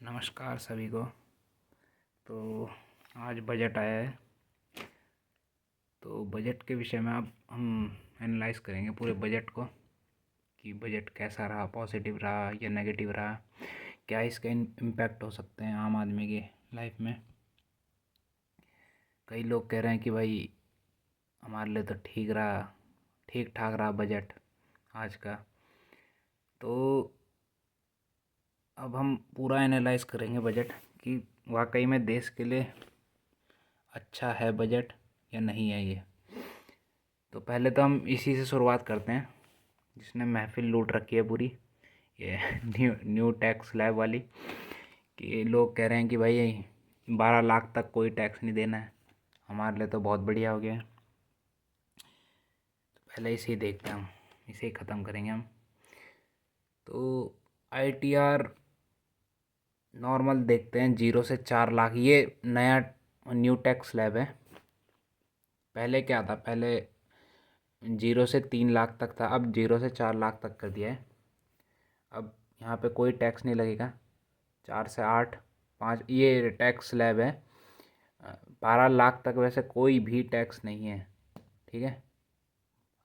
नमस्कार सभी को। तो आज बजट आया है, तो बजट के विषय में अब हम एनालाइज़ करेंगे पूरे बजट को कि बजट कैसा रहा, पॉजिटिव रहा या नेगेटिव रहा, क्या इसके इम्पैक्ट हो सकते हैं आम आदमी की लाइफ में। कई लोग कह रहे हैं कि भाई हमारे लिए तो ठीक ठाक रहा बजट आज का। तो अब हम पूरा एनालाइज़ करेंगे बजट कि वाकई में देश के लिए अच्छा है बजट या नहीं है ये। तो पहले तो हम इसी से शुरुआत करते हैं जिसने महफिल लूट रखी है पूरी, ये न्यू टैक्स स्लैब वाली। कि लोग कह रहे हैं कि भाई 12 लाख तक कोई टैक्स नहीं देना है। हमारे लिए तो बहुत बढ़िया हो गया है। तो पहले इसे देखते हैं, हम इसे ख़त्म करेंगे हम। तो ITR नॉर्मल देखते हैं 0 से 4 लाख, ये नया न्यू टैक्स स्लैब है। पहले क्या था, पहले 0 से 3 लाख तक था, अब 0 से 4 लाख तक कर दिया है। अब यहाँ पे कोई टैक्स नहीं लगेगा। 4 से 8, 5 ये टैक्स स्लैब है। 12 लाख तक वैसे कोई भी टैक्स नहीं है, ठीक है।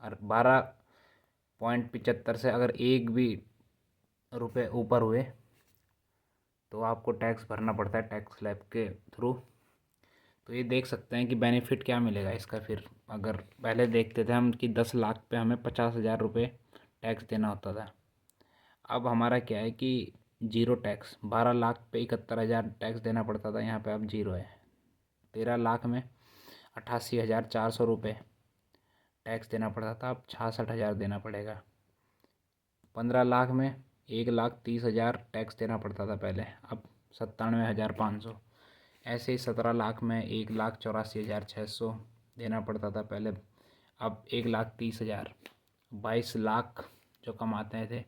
और 12.75 से अगर एक भी रुपए ऊपर हुए तो आपको टैक्स भरना पड़ता है टैक्स स्लैब के थ्रू। तो ये देख सकते हैं कि बेनिफिट क्या मिलेगा इसका। फिर अगर पहले देखते थे हम कि 10 लाख पे हमें 50,000 रुपये टैक्स देना होता था। अब हमारा क्या है कि जीरो टैक्स, 12 लाख पे 71,000 टैक्स देना पड़ता था, यहाँ पे अब जीरो है। 13 लाख में 88,400 रुपये टैक्स देना पड़ता था, अब 66,000 देना पड़ेगा। 15 लाख में 1,30,000 टैक्स देना पड़ता था पहले, अब 97,500। ऐसे ही 17 लाख में 1,84,600 देना पड़ता था पहले, अब 1,30,000। 22 लाख जो कमाते थे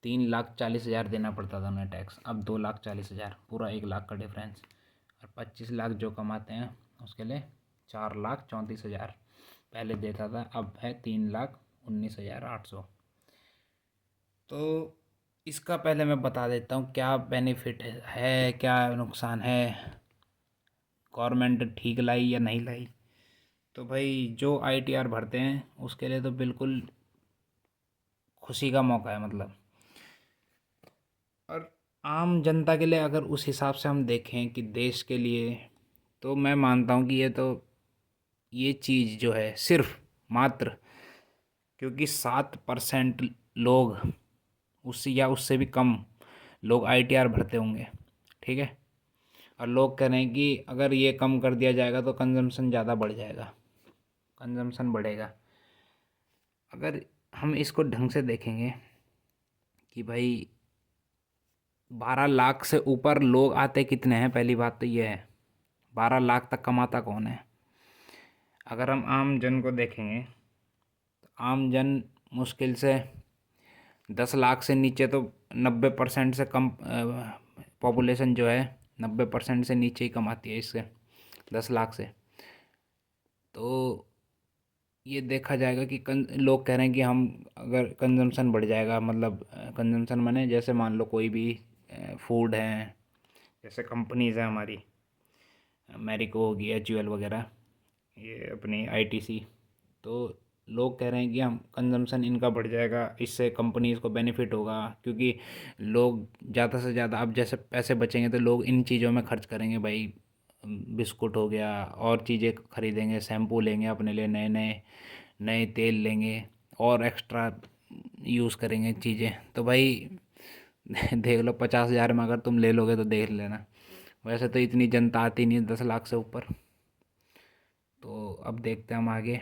3,40,000 देना पड़ता था उन्हें टैक्स, अब 2,40,000, पूरा 1 लाख का डिफरेंस। और 25 लाख जो कमाते हैं उसके लिए 4,34,000 पहले देता था, अब है 3,19,800। तो इसका पहले मैं बता देता हूँ क्या बेनिफिट है क्या नुकसान है, गवर्नमेंट ठीक लाई या नहीं लाई। तो भाई जो ITR भरते हैं उसके लिए तो बिल्कुल खुशी का मौका है, मतलब। और आम जनता के लिए अगर उस हिसाब से हम देखें कि देश के लिए, तो मैं मानता हूँ कि ये चीज़ जो है सिर्फ मात्र क्योंकि 7% लोग उससे या उससे भी कम लोग ITR भरते होंगे, ठीक है। और लोग कह रहे हैं कि अगर ये कम कर दिया जाएगा तो कंजम्पशन ज़्यादा बढ़ जाएगा, कंजम्पशन बढ़ेगा। अगर हम इसको ढंग से देखेंगे कि भाई 12 लाख से ऊपर लोग आते कितने हैं, पहली बात तो ये है 12 लाख तक कमाता कौन है। अगर हम आम जन को देखेंगे तो आम जन मुश्किल से 10 लाख से नीचे तो 90% से कम पॉपुलेशन जो है 90% से नीचे ही कमाती है इससे 10 लाख से। तो ये देखा जाएगा कि लोग कह रहे हैं कि हम अगर कंजम्पशन बढ़ जाएगा, मतलब कंजम्पशन माने जैसे मान लो कोई भी फूड है, जैसे कंपनीज़ हैं हमारी, मैरिको होगी, HUL वगैरह, ये अपनी ITC। तो लोग कह रहे हैं कि हम कंजम्पशन इनका बढ़ जाएगा, इससे कंपनीज़ को बेनिफिट होगा क्योंकि लोग ज़्यादा से ज़्यादा अब जैसे पैसे बचेंगे तो लोग इन चीज़ों में खर्च करेंगे भाई। बिस्कुट हो गया और चीज़ें खरीदेंगे, शैम्पू लेंगे अपने लिए, नए नए नए तेल लेंगे और एक्स्ट्रा यूज़ करेंगे चीज़ें। तो भाई देख लो 50,000 में अगर तुम ले लोगे तो देख लेना। वैसे तो इतनी जनता आती नहीं है 10 लाख से ऊपर। तो अब देखते हैं हम आगे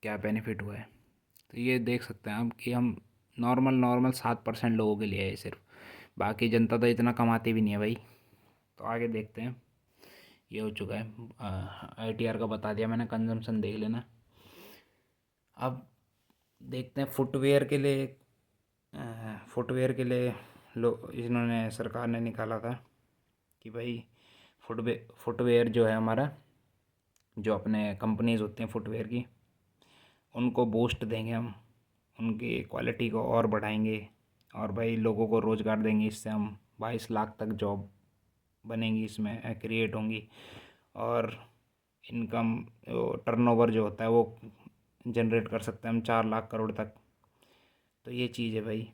क्या बेनिफिट हुआ है। तो ये देख सकते हैं हम कि हम नॉर्मल 7% लोगों के लिए है सिर्फ, बाकी जनता तो इतना कमाती भी नहीं है भाई। तो आगे देखते हैं। ये हो चुका है, ITR का बता दिया मैंने, कंजम्पशन देख लेना। अब देखते हैं फुटवेयर के लिए। फुटवेयर के लिए इन्होंने सरकार ने निकाला था कि भाई फुटवेयर जो है हमारा, जो अपने कंपनीज होती हैं फुटवेयर की, उनको बूस्ट देंगे हम, उनकी क्वालिटी को और बढ़ाएंगे। और भाई लोगों को रोज़गार देंगे, इससे हम 22 लाख तक जॉब बनेंगी, इसमें क्रिएट होंगी। और इनकम टर्नओवर जो होता है वो जनरेट कर सकते हैं हम 4 लाख करोड़ तक। तो ये चीज़ है भाई।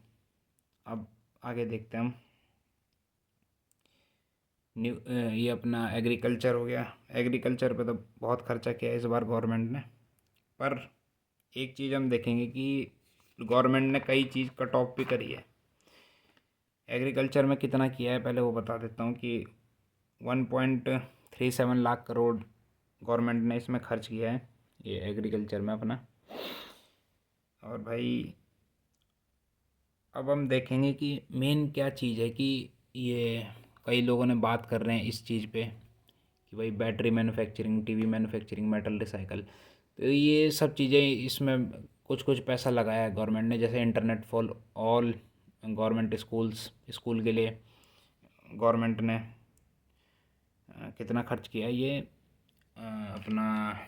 अब आगे देखते हैं हम। ये अपना एग्रीकल्चर हो गया। एग्रीकल्चर पे तो बहुत खर्चा किया है इस बार गवर्नमेंट ने, पर एक चीज़ हम देखेंगे कि गवर्नमेंट ने कई चीज़ कट ऑफ भी करी है। एग्रीकल्चर में कितना किया है पहले वो बता देता हूँ कि 1.37 लाख करोड़ गवर्नमेंट ने इसमें खर्च किया है, ये एग्रीकल्चर में अपना। और भाई अब हम देखेंगे कि मेन क्या चीज़ है कि ये कई लोगों ने बात कर रहे हैं इस चीज़ पे कि भाई battery manufacturing, TV manufacturing, metal recycle, तो ये सब चीज़ें इसमें कुछ कुछ पैसा लगाया है गवर्नमेंट ने। जैसे internet for all government school के लिए गवर्नमेंट ने कितना खर्च किया है ये अपना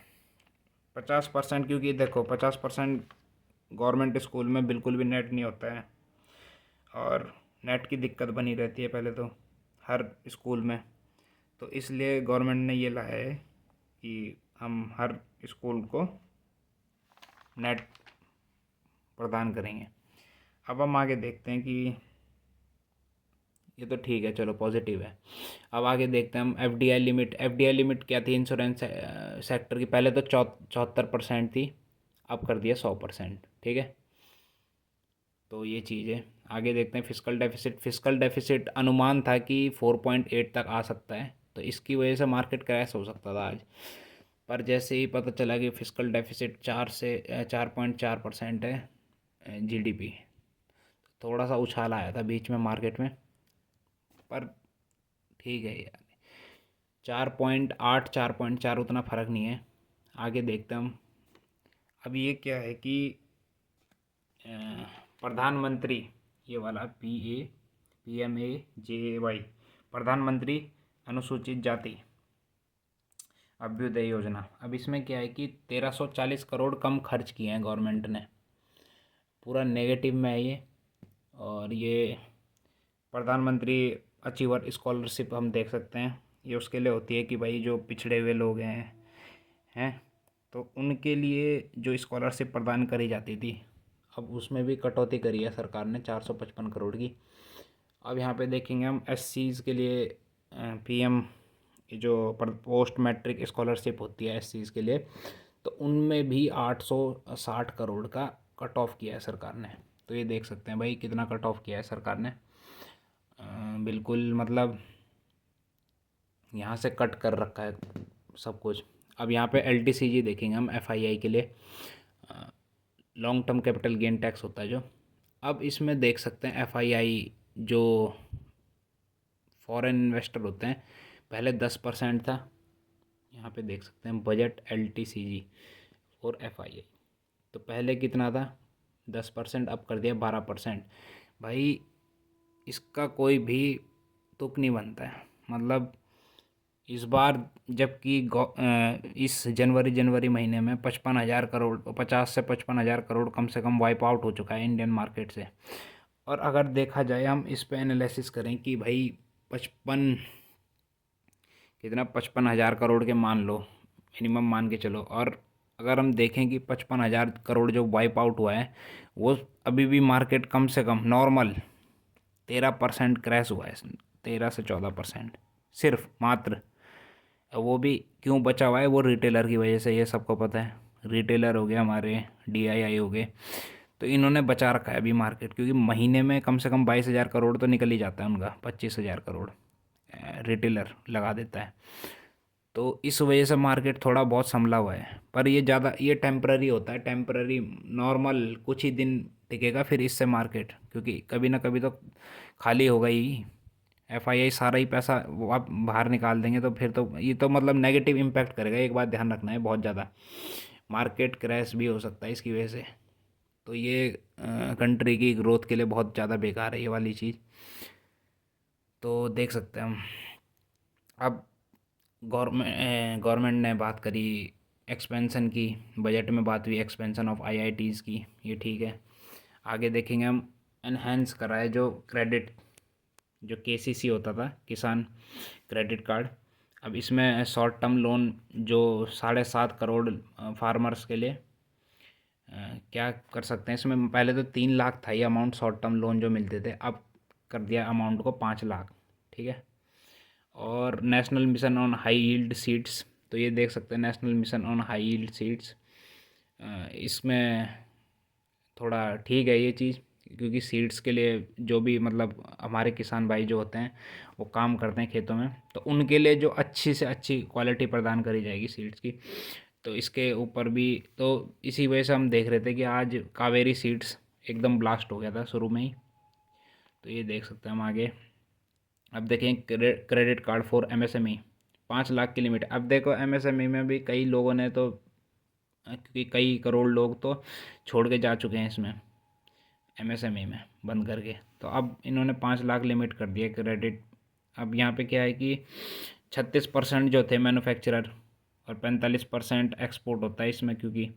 50%। क्योंकि देखो 50% गवर्नमेंट स्कूल में बिल्कुल भी नेट नहीं होता है, और नेट की दिक्कत बनी रहती है पहले तो हर स्कूल में। तो इसलिए गवर्नमेंट ने ये लाया है कि हम हर स्कूल को नेट प्रदान करेंगे। अब हम आगे देखते हैं कि ये तो ठीक है, चलो पॉजिटिव है। अब आगे देखते हैं हम एफडीआई लिमिट क्या थी इंश्योरेंस सेक्टर की। पहले तो 74% थी, अब कर दिया 100%। ठीक है, तो ये चीज़ है। आगे देखते हैं फिस्कल डेफिसिट अनुमान था कि 4.8 तक आ सकता है, तो इसकी वजह से मार्केट क्रैश हो सकता था आज। पर जैसे ही पता चला कि फिस्कल डेफिसिट 4.4% है जीडीपी, थोड़ा सा उछाल आया था बीच में मार्केट में, पर ठीक है यार। 4.8 4.4 उतना फ़र्क नहीं है। आगे देखते हैं हम। अब ये क्या है कि प्रधानमंत्री, ये वाला PMAJY, प्रधानमंत्री अनुसूचित जाति अभ्युदय योजना। अब इसमें क्या है कि 1340 करोड़ कम खर्च किए हैं गवर्नमेंट ने, पूरा नेगेटिव में है ये। और ये प्रधानमंत्री अचीवर स्कॉलरशिप हम देख सकते हैं, ये उसके लिए होती है कि भाई जो पिछड़े हुए लोग हैं तो उनके लिए जो स्कॉलरशिप प्रदान करी जाती थी, अब उसमें भी कटौती करी है सरकार ने 455 करोड़ की। अब यहाँ पे देखेंगे हम SCs के लिए PM जो पोस्ट मैट्रिक स्कॉलरशिप होती है SCs के लिए, तो उनमें भी 860 करोड़ का कट ऑफ किया है सरकार ने। तो ये देख सकते हैं भाई कितना कट ऑफ किया है सरकार ने। बिल्कुल मतलब यहाँ से कट कर रखा है सब कुछ। अब यहाँ पे LTCG देखेंगे हम FII के लिए, long term capital gain tax होता है जो। अब इसमें देख सकते हैं FII जो फॉरेन इन्वेस्टर होते हैं, पहले 10% था। यहाँ पे देख सकते हैं बजट LTCG और FII, तो पहले कितना था 10%, अब कर दिया 12%। भाई इसका कोई भी तुक नहीं बनता है। मतलब इस बार जबकि इस जनवरी महीने में 55,000 करोड़, 50 से 55,000 करोड़ कम से कम वाइप आउट हो चुका है इंडियन मार्केट से। और अगर देखा जाए हम इस पे एनालिसिस करें कि भाई 55,000 करोड़ के मान लो, मिनिमम मान के चलो, और अगर हम देखें कि 55,000 करोड़ जो वाइप आउट हुआ है वो अभी भी मार्केट कम से कम नॉर्मल 13% क्रैश हुआ है, 13 से 14% सिर्फ मात्र। वो भी क्यों बचा हुआ है, वो रिटेलर की वजह से, ये सबको पता है। रिटेलर हो गए हमारे, DII हो गए, तो इन्होंने बचा रखा है अभी मार्केट, क्योंकि महीने में कम से कम 22,000 करोड़ तो निकल ही जाता है उनका, 25,000 करोड़ रिटेलर लगा देता है। तो इस वजह से मार्केट थोड़ा बहुत संभला हुआ है, पर ये टेम्पररी होता है, टेम्पररी नॉर्मल कुछ ही दिन टिकेगा, फिर इससे मार्केट क्योंकि कभी ना कभी तो खाली होगा ही। FII सारा ही पैसा वो आप बाहर निकाल देंगे, तो फिर तो ये तो मतलब नेगेटिव इम्पैक्ट करेगा। एक बात ध्यान रखना है, बहुत ज़्यादा मार्केट क्रैश भी हो सकता है इसकी वजह से। तो ये कंट्री की ग्रोथ के लिए बहुत ज़्यादा बेकार है ये वाली चीज़। तो देख सकते हैं हम। अब गवर्नमेंट ने बात करी एक्सपेंशन की, बजट में बात हुई एक्सपेंशन ऑफ IITs की, ये ठीक है। आगे देखेंगे हम एनहेंस करा है, जो क्रेडिट, जो केसीसी होता था, किसान क्रेडिट कार्ड। अब इसमें शॉर्ट टर्म लोन जो 7.5 करोड़ फार्मर्स के लिए क्या कर सकते हैं इसमें। पहले तो 3 लाख था ये अमाउंट शॉर्ट टर्म लोन जो मिलते थे, अब कर दिया अमाउंट को 5 लाख। ठीक है। और national mission on high yield seeds, तो ये देख सकते हैं national mission on high yield seeds. इसमें थोड़ा ठीक है ये चीज़, क्योंकि सीड्स के लिए जो भी मतलब हमारे किसान भाई जो होते हैं वो काम करते हैं खेतों में, तो उनके लिए जो अच्छी से अच्छी क्वालिटी प्रदान करी जाएगी सीड्स की। तो इसके ऊपर भी तो इसी वजह से हम देख रहे थे कि आज कावेरी सीड्स एकदम ब्लास्ट हो गया था शुरू में ही। तो ये देख सकते हैं हम आगे। अब देखें credit card for MSME, 5 lakh की लिमिट। अब देखो एमएसएमई में भी कई लोगों ने तो, क्योंकि कई करोड़ लोग तो छोड़ के जा चुके हैं इसमें, एमएसएमई में बंद करके। तो अब इन्होंने 5 लाख लिमिट कर दिया क्रेडिट। अब यहाँ पे क्या है कि 36% जो थे मैन्युफैक्चरर और 45% एक्सपोर्ट होता है इसमें, क्योंकि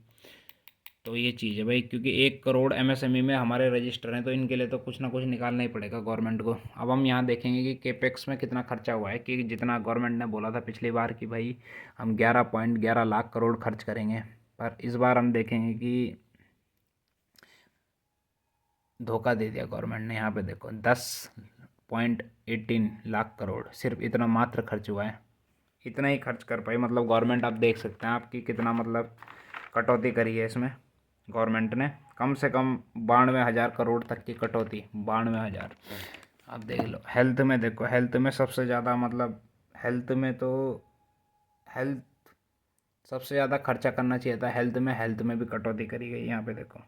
तो ये चीज़ है भाई, क्योंकि 1 करोड़ एमएसएमई में हमारे रजिस्टर हैं, तो इनके लिए तो कुछ ना कुछ निकालना ही पड़ेगा गवर्नमेंट को। अब हम यहाँ देखेंगे कि केपेक्स में कितना खर्चा हुआ है, कि जितना गवर्नमेंट ने बोला था पिछली बार कि भाई हम 11.11 लाख करोड़ खर्च करेंगे, पर इस बार हम देखेंगे कि धोखा दे दिया गवर्नमेंट ने। यहाँ पे देखो 10.18 लाख करोड़ सिर्फ इतना मात्र खर्च हुआ है। इतना ही खर्च कर पाई, मतलब गवर्नमेंट, आप देख सकते हैं आपकी कितना मतलब कटौती करी है इसमें गवर्नमेंट ने। कम से कम 92,000 करोड़ तक की कटौती, 92,000। आप देख लो। हेल्थ में देखो, हेल्थ में सबसे ज़्यादा मतलब हेल्थ में तो हेल्थ सबसे ज़्यादा खर्चा करना चाहिए था हेल्थ में भी कटौती करी गई। यहाँ पे देखो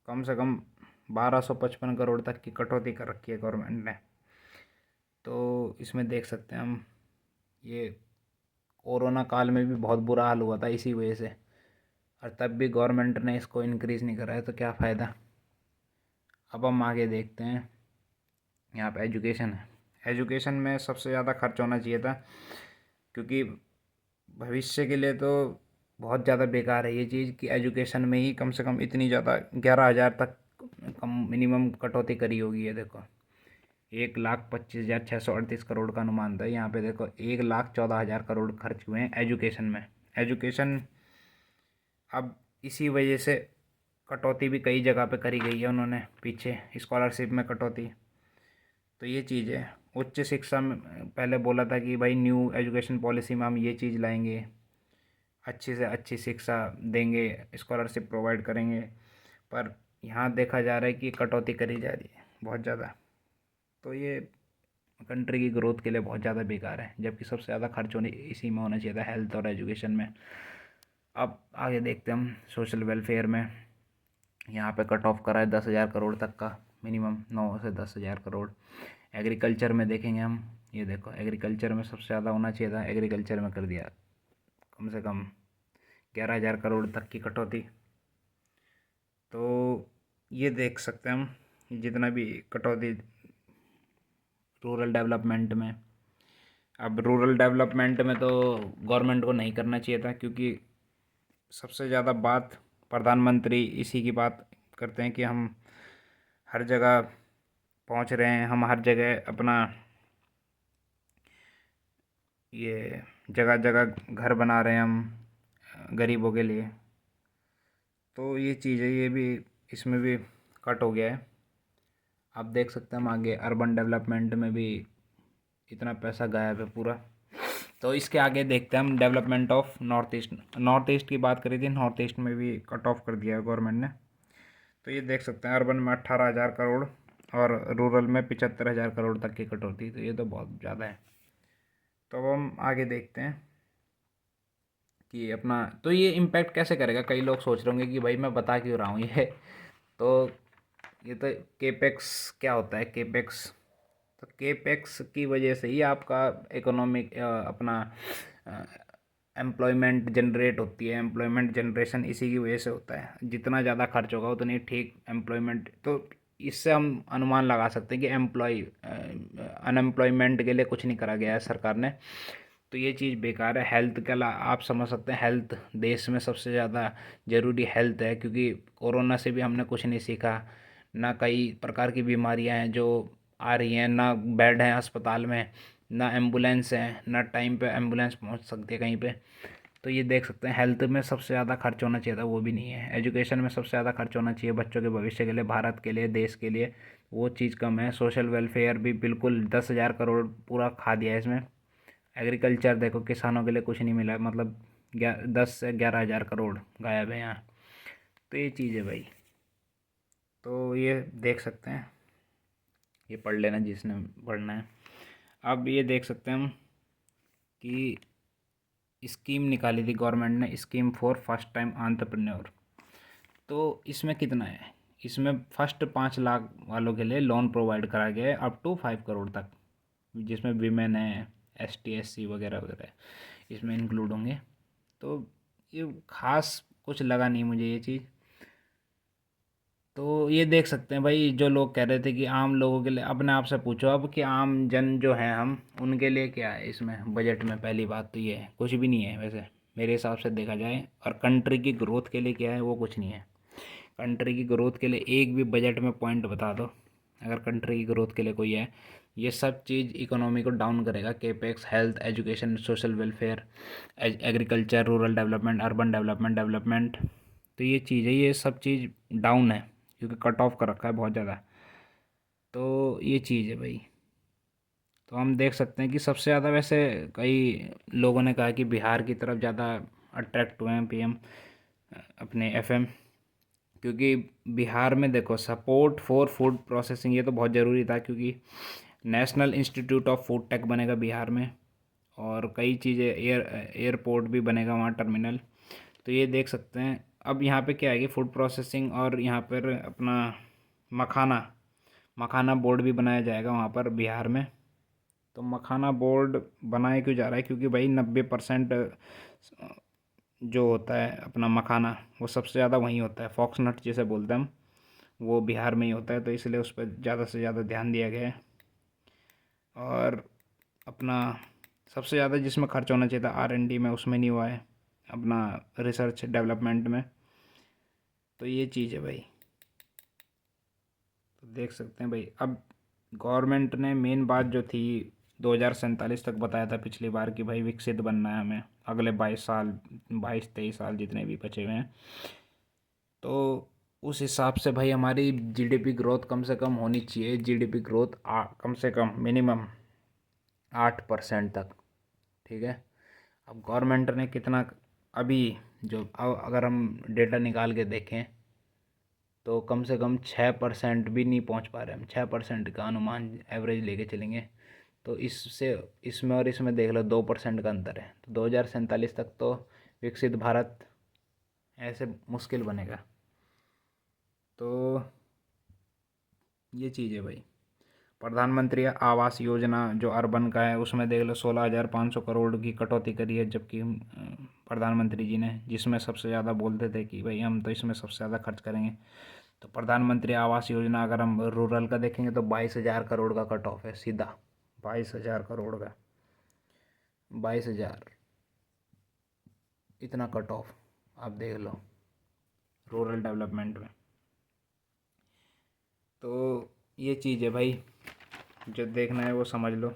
कम से कम 1255 करोड़ तक की कटौती कर रखी है गवर्नमेंट ने। तो इसमें देख सकते हैं हम, ये कोरोना काल में भी बहुत बुरा हाल हुआ था इसी वजह से, और तब भी गवर्नमेंट ने इसको इंक्रीज़ नहीं करा है, तो क्या फ़ायदा। अब हम आगे देखते हैं। यहाँ पे एजुकेशन है। एजुकेशन में सबसे ज़्यादा खर्च होना चाहिए था, क्योंकि भविष्य के लिए तो बहुत ज़्यादा बेकार है ये चीज़ कि एजुकेशन में ही कम से कम इतनी ज़्यादा 11,000 तक कम मिनिमम कटौती करी होगी। ये देखो 1,25,638 करोड़ का अनुमान था, यहाँ पे देखो 1,14,000 करोड़ खर्च हुए हैं एजुकेशन में। एजुकेशन अब इसी वजह से कटौती भी कई जगह पे करी गई है उन्होंने, पीछे स्कॉलरशिप में कटौती। तो ये चीज़ है। उच्च शिक्षा में पहले बोला था कि भाई न्यू एजुकेशन पॉलिसी में हम ये चीज़ लाएंगे, अच्छी से अच्छी शिक्षा देंगे, स्कॉलरशिप प्रोवाइड करेंगे, पर यहाँ देखा जा रहा है कि कटौती करी जा रही है बहुत ज़्यादा। तो ये कंट्री की ग्रोथ के लिए बहुत ज़्यादा बेकार है, जबकि सबसे ज़्यादा खर्च होने इसी में होना चाहिए था, हेल्थ और एजुकेशन में। अब आगे देखते हैं हम सोशल वेलफेयर में। यहाँ पे कट ऑफ करा है 10,000 करोड़ तक का मिनिमम, 9 से 10,000 करोड़। एग्रीकल्चर में देखेंगे हम, ये देखो एग्रीकल्चर में सबसे ज़्यादा होना चाहिए था, एग्रीकल्चर में कर दिया कम से कम 11,000 करोड़ तक की कटौती। तो ये देख सकते हैं हम जितना भी कटौती रूरल डेवलपमेंट में। अब रूरल डेवलपमेंट में तो गवर्नमेंट को नहीं करना चाहिए था, क्योंकि सबसे ज़्यादा बात प्रधानमंत्री इसी की बात करते हैं कि हम हर जगह पहुंच रहे हैं, हम हर जगह अपना ये जगह जगह घर बना रहे हैं हम गरीबों के लिए। तो ये चीज़ है, ये भी इसमें भी कट हो गया है। आप देख सकते हैं हम आगे अर्बन डेवलपमेंट में भी इतना पैसा गायब है पूरा। तो इसके आगे देखते हैं हम development of north east. North east की बात करी थी, नॉर्थ ईस्ट में भी कट ऑफ कर दिया है गवर्नमेंट ने। तो ये देख सकते हैं अर्बन में 18,000 करोड़ और रूरल में 75,000 करोड़ तक की कटौती। तो ये तो बहुत ज़्यादा है। तो अब हम आगे देखते हैं कि अपना तो ये इम्पैक्ट कैसे करेगा। कई लोग सोच रहे होंगे कि भाई मैं बता क्यों रहा हूँ ये। तो ये तो केपेक्स क्या होता है, केपेक्स। तो केपेक्स की वजह से ही आपका इकोनॉमिक अपना एम्प्लॉयमेंट जनरेट होती है। एम्प्लॉयमेंट जनरेशन इसी की वजह से होता है। जितना ज़्यादा खर्च होगा उतनी ठीक एम्प्लॉयमेंट। तो इससे हम अनुमान लगा सकते हैं कि अनएम्प्लॉयमेंट के लिए कुछ नहीं करा गया है सरकार ने। तो ये चीज़ बेकार है। हेल्थ के आप समझ सकते हैं, हेल्थ देश में सबसे ज़्यादा ज़रूरी हेल्थ है, क्योंकि कोरोना से भी हमने कुछ नहीं सीखा, ना कई प्रकार की बीमारियां हैं जो आ रही हैं, ना बेड हैं अस्पताल में, ना एम्बुलेंस है, ना टाइम पे एम्बुलेंस पहुंच सकती है कहीं पे। तो ये देख सकते हैं हेल्थ में सबसे ज़्यादा खर्च होना चाहिए था, वो भी नहीं है। एजुकेशन में सबसे ज़्यादा खर्च होना चाहिए बच्चों के भविष्य के लिए, भारत के लिए, देश के लिए, वो चीज़ कम है। सोशल वेलफेयर भी बिल्कुल 10,000 करोड़ पूरा खा दिया है इसमें। एग्रीकल्चर देखो, किसानों के लिए कुछ नहीं मिला, मतलब 10 से 11 हज़ार करोड़ गायब है यहाँ। तो ये चीज़ है भाई। तो ये देख सकते हैं, ये पढ़ लेना जिसने पढ़ना है। अब ये देख सकते हैं हम कि स्कीम निकाली थी गवर्नमेंट ने, scheme for first time entrepreneur. तो इसमें कितना है, इसमें फर्स्ट 5 लाख वालों के लिए लोन प्रोवाइड करा गया है अप टू 5 करोड़ तक, जिसमें वीमेन है, ST SC वगैरह वगैरह इसमें इंक्लूड होंगे। तो ये खास कुछ लगा नहीं मुझे ये चीज़। तो ये देख सकते हैं भाई, जो लोग कह रहे थे कि आम लोगों के लिए, अपने आप से पूछो अब कि आम जन जो हैं हम, उनके लिए क्या है इसमें बजट में। पहली बात तो ये है, कुछ भी नहीं है वैसे मेरे हिसाब से देखा जाए। और कंट्री की ग्रोथ के लिए क्या है, वो कुछ नहीं है। कंट्री की ग्रोथ के लिए एक भी बजट में पॉइंट बता दो, अगर कंट्री की ग्रोथ के लिए कोई है। ये सब चीज़ इकोनॉमी को डाउन करेगा, capex, health, education, social welfare, agriculture, rural development, urban development. तो ये चीज़ है, ये सब चीज़ डाउन है क्योंकि कट ऑफ कर रखा है बहुत ज़्यादा। तो ये चीज़ है भाई। तो हम देख सकते हैं कि सबसे ज़्यादा वैसे कई लोगों ने कहा कि बिहार की तरफ ज़्यादा अट्रैक्ट हुए हैं PM अपने FM, क्योंकि बिहार में देखो सपोर्ट फॉर फूड प्रोसेसिंग, ये तो बहुत ज़रूरी था क्योंकि National Institute of Food Tech बनेगा बिहार में, और कई चीज़ें, एयरपोर्ट भी बनेगा वहाँ, टर्मिनल। तो ये देख सकते हैं। अब यहाँ पे क्या है कि फूड प्रोसेसिंग, और यहाँ पर अपना मखाना मखाना बोर्ड भी बनाया जाएगा वहाँ पर बिहार में। तो मखाना बोर्ड बनाया क्यों जा रहा है, क्योंकि भाई 90% जो होता है अपना मखाना, वो सबसे ज़्यादा वहीं होता है, फॉक्सनट जिसे बोलते हैं हम, वो बिहार में ही होता है। तो इसलिए उस पर ज़्यादा से ज़्यादा ध्यान दिया गया है। और अपना सबसे ज़्यादा जिसमें खर्च होना चाहिए था R&D में, उसमें नहीं हुआ है, अपना रिसर्च डेवलपमेंट में। तो ये चीज़ है भाई। तो देख सकते हैं भाई, अब गवर्नमेंट ने मेन बात जो थी 2047 तक बताया था पिछली बार कि भाई विकसित बनना है हमें अगले 22 साल, 22-23 साल जितने भी बचे हुए हैं। तो उस हिसाब से भाई हमारी GDP ग्रोथ कम से कम होनी चाहिए, GDP ग्रोथ कम से कम मिनिमम 8% तक। ठीक है। अब गवर्नमेंट ने कितना अभी, जो अगर हम डेटा निकाल के देखें तो कम से कम 6% भी नहीं पहुंच पा रहे हम। 6% का अनुमान एवरेज लेके चलेंगे तो इससे, इसमें और इसमें देख लो 2% का अंतर है। तो 2047 तक तो विकसित भारत ऐसे मुश्किल बनेगा। तो ये चीज़ है भाई। प्रधानमंत्री आवास योजना जो अर्बन का है, उसमें देख लो 16,500 करोड़ की कटौती करी है, जबकि प्रधानमंत्री जी ने, जिसमें सबसे ज़्यादा बोलते थे कि भाई हम तो इसमें सबसे ज़्यादा खर्च करेंगे। तो प्रधानमंत्री आवास योजना अगर हम रूरल का देखेंगे तो 22,000 करोड़ का कट ऑफ है सीधा, 22,000 करोड़ का, 22,000, इतना कट ऑफ आप देख लो रूरल डेवलपमेंट में। तो ये चीज़ है भाई, जो देखना है वो समझ लो।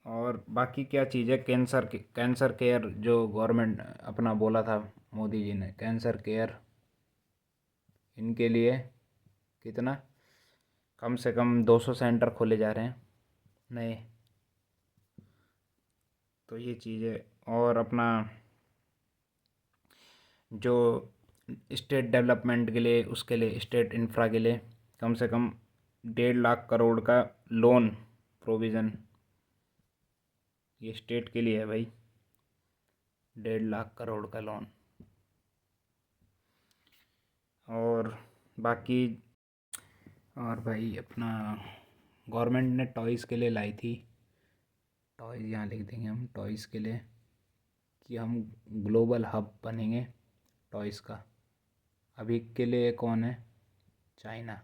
और बाकी क्या चीज़ है, कैंसर केयर जो गवर्नमेंट अपना बोला था, मोदी जी ने कैंसर केयर, इनके लिए कितना, कम से कम 200 सेंटर खोले जा रहे हैं नए। तो ये चीज़ है। और अपना जो स्टेट डेवलपमेंट के लिए, उसके लिए स्टेट इंफ्रा के लिए कम से कम 1.5 लाख करोड़ का लोन प्रोविज़न, ये स्टेट के लिए है भाई, 1.5 लाख करोड़ का लोन। और बाकी, और भाई अपना गवर्नमेंट ने टॉयज़ के लिए लाई थी, टॉयज़ यहाँ लिख देंगे हम, टॉयज़ के लिए कि हम ग्लोबल हब बनेंगे टॉयज़ का। अभी के लिए कौन है, चाइना,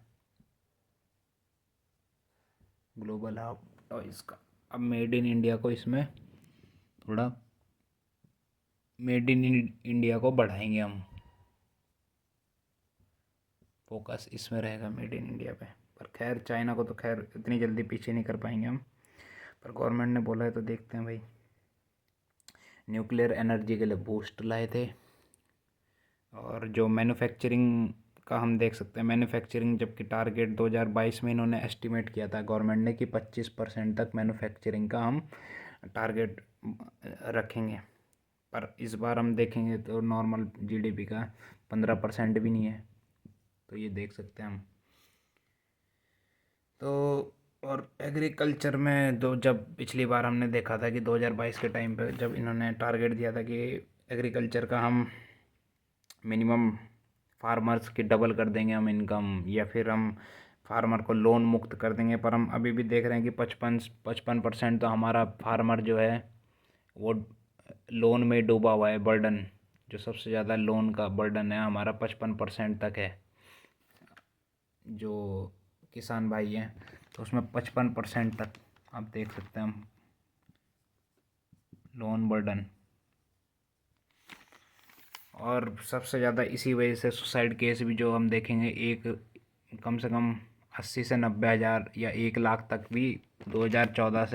ग्लोबल हब टॉयज़ का। अब मेड इन इंडिया को इसमें थोड़ा, मेड इन इंडिया को बढ़ाएंगे हम। फोकस इसमें रहेगा मेड इन इंडिया पे। पर खैर चाइना को तो खैर इतनी जल्दी पीछे नहीं कर पाएंगे हम, पर गवर्नमेंट ने बोला है तो देखते हैं भाई। न्यूक्लियर एनर्जी के लिए बूस्ट लाए थे। और जो मैन्युफैक्चरिंग का हम देख सकते हैं, मैन्युफैक्चरिंग जबकि टारगेट 2022 में इन्होंने एस्टिमेट किया था गवर्नमेंट ने कि 25% तक मैन्युफैक्चरिंग का हम टारगेट रखेंगे, पर इस बार हम देखेंगे तो नॉर्मल जीडीपी का 15% भी नहीं है। तो ये देख सकते हैं हम। तो और एग्रीकल्चर में दो, जब पिछली बार हमने देखा था कि 2022 के टाइम पे जब इन्होंने टारगेट दिया था कि एग्रीकल्चर का हम मिनिमम फार्मर्स की डबल कर देंगे हम इनकम, या फिर हम फार्मर को लोन मुक्त कर देंगे, पर हम अभी भी देख रहे हैं कि 55% तो हमारा फार्मर जो है वो लोन में डूबा हुआ है। बर्डन जो सबसे ज़्यादा लोन का बर्डन है हमारा 55% तक है। जो किसान भाई हैं तो उसमें 55% तक आप देख सकते हैं हम लोन बर्डन। और सबसे ज़्यादा इसी वजह से सुसाइड केस भी जो हम देखेंगे, एक कम से कम 80 से 90 हज़ार या 1 लाख तक भी 2014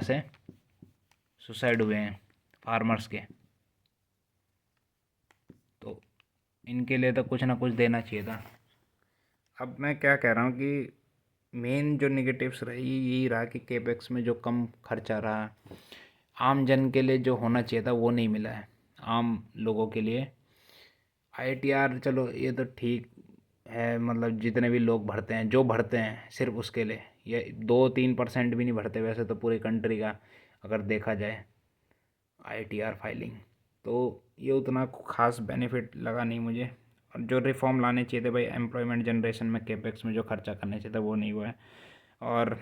से सुसाइड हुए हैं फार्मर्स के। तो इनके लिए तो कुछ ना कुछ देना चाहिए था। अब मैं क्या कह रहा हूँ कि मेन जो निगेटिव्स रही यही रहा कि केपेक्स में जो कम खर्चा रहा, आम जन के लिए जो होना चाहिए था वो नहीं मिला है आम लोगों के लिए। आईटीआर चलो ये तो ठीक है, मतलब जितने भी लोग भरते हैं, जो भरते हैं सिर्फ उसके लिए, ये 2-3% भी नहीं भरते वैसे तो पूरी कंट्री का अगर देखा जाए आईटीआर फाइलिंग, तो ये उतना खास बेनिफिट लगा नहीं मुझे। और जो रिफॉर्म लाने चाहिए थे भाई एम्प्लॉयमेंट जनरेशन में, केपेक्स में जो खर्चा करना चाहिए था वो नहीं हुआ है। और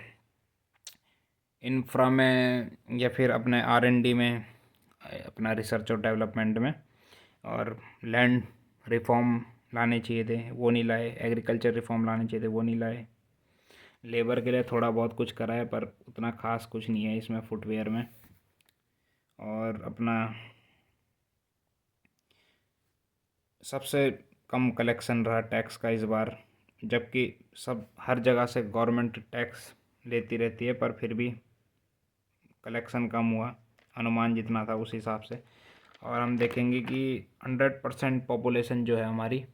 इंफ्रा में या फिर अपने आरएनडी में, अपना रिसर्च और डेवलपमेंट में, और लैंड रिफॉर्म लाने चाहिए थे वो नहीं लाए, एग्रीकल्चर रिफॉर्म लाने चाहिए थे वो नहीं लाए। लेबर के लिए थोड़ा बहुत कुछ करा है पर उतना खास कुछ नहीं है इसमें फुटवेयर में। और अपना सबसे कम कलेक्शन रहा टैक्स का इस बार, जबकि सब हर जगह से गवर्नमेंट टैक्स लेती रहती है पर फिर भी कलेक्शन कम हुआ अनुमान जितना था उस हिसाब से। और हम देखेंगे कि 100% पॉपुलेशन जो है हमारी,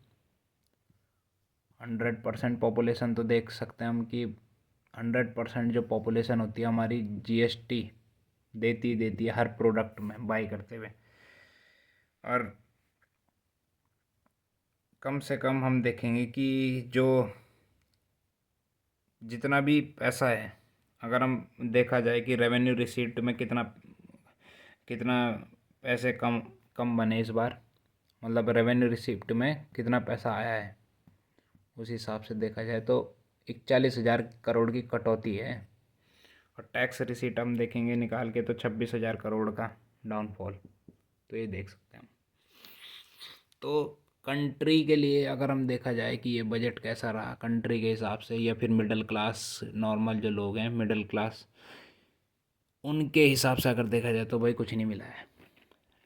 100% पॉपुलेशन तो देख सकते हैं हम कि 100% जो पॉपुलेशन होती है हमारी जीएसटी देती है हर प्रोडक्ट में बाई करते हुए। और कम से कम हम देखेंगे कि जो जितना भी पैसा है, अगर हम देखा जाए कि रेवेन्यू रिसीप्ट में कितना कितना पैसे कम कम बने इस बार, मतलब रेवेन्यू रिसिप्ट में कितना पैसा आया है उस हिसाब से देखा जाए तो 41,000 करोड़ की कटौती है। और टैक्स रिसीट हम देखेंगे निकाल के तो 26,000 करोड़ का डाउनफॉल। तो ये देख सकते हैं। तो कंट्री के लिए अगर हम देखा जाए कि ये बजट कैसा रहा कंट्री के हिसाब से, या फिर मिडिल क्लास नॉर्मल जो लोग हैं मिडिल क्लास, उनके हिसाब से अगर देखा जाए तो भाई कुछ नहीं मिला है।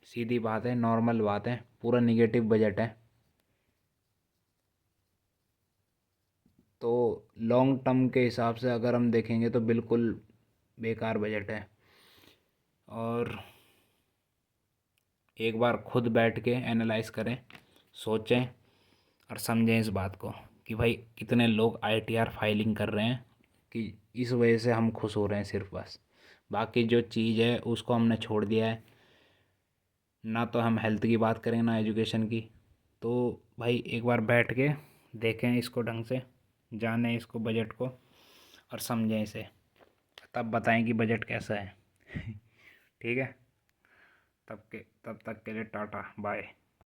सीधी बात है, नॉर्मल बात है, पूरा निगेटिव बजट है। तो लॉन्ग टर्म के हिसाब से अगर हम देखेंगे तो बिल्कुल बेकार बजट है। और एक बार खुद बैठ के एनालाइज करें, सोचें और समझें इस बात को कि भाई कितने लोग आईटीआर फाइलिंग कर रहे हैं कि इस वजह से हम खुश हो रहे हैं सिर्फ बस। बाकी जो चीज़ है उसको हमने छोड़ दिया है, ना तो हम हेल्थ की बात करें ना एजुकेशन की। तो भाई एक बार बैठ के देखें इसको ढंग से, जानें इसको बजट को और समझें इसे, तब बताएं कि बजट कैसा है। ठीक है, तब तक के लिए टाटा बाय।